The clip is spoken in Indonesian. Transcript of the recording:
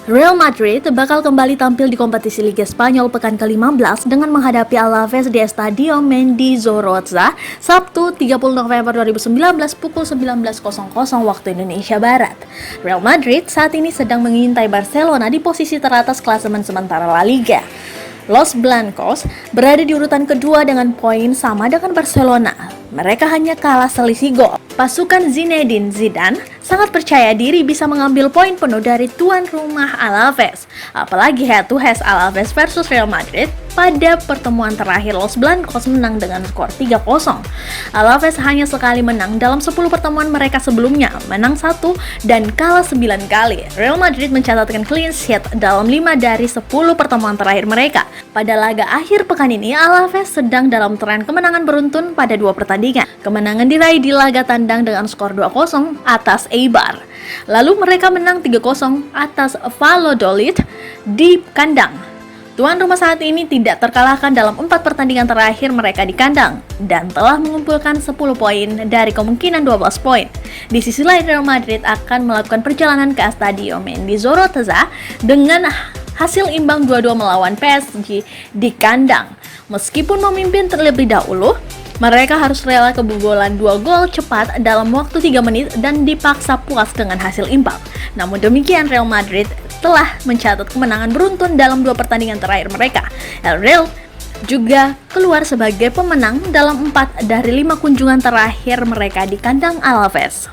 Real Madrid bakal kembali tampil di kompetisi Liga Spanyol pekan ke-15 dengan menghadapi Alaves di Estadio Mendizorroza Sabtu 30 November 2019 pukul 19.00 waktu Indonesia Barat. Real Madrid saat ini sedang mengintai Barcelona di posisi teratas klasemen sementara La Liga. Los Blancos berada di urutan kedua dengan poin sama dengan Barcelona. Mereka hanya kalah selisih gol. Pasukan Zinedine Zidane sangat percaya diri bisa mengambil poin penuh dari tuan rumah Alaves. Apalagi head to head Alaves versus Real Madrid pada pertemuan terakhir Los Blancos menang dengan skor 3-0. Alaves hanya sekali menang dalam 10 pertemuan mereka sebelumnya, menang 1 dan kalah 9 kali. Real Madrid mencatatkan clean sheet dalam 5 dari 10 pertemuan terakhir mereka. Pada laga akhir pekan ini, Alaves sedang dalam tren kemenangan beruntun pada 2 pertandingan. Kemenangan diraih di laga tandang dengan skor 2-0 atas Eibar. Lalu mereka menang 3-0 atas Valladolid di kandang. Tuan rumah saat ini tidak terkalahkan dalam 4 pertandingan terakhir mereka di kandang dan telah mengumpulkan 10 poin dari kemungkinan 12 poin. Di sisi lain, Real Madrid akan melakukan perjalanan ke Estadio Mendizorroza dengan hasil imbang 2-2 melawan PSG di kandang. Meskipun memimpin terlebih dahulu, mereka harus rela kebobolan 2 gol cepat dalam waktu 3 menit dan dipaksa puas dengan hasil imbang. Namun demikian, Real Madrid telah mencatat kemenangan beruntun dalam 2 pertandingan terakhir mereka. El Real juga keluar sebagai pemenang dalam 4 dari 5 kunjungan terakhir mereka di kandang Alaves.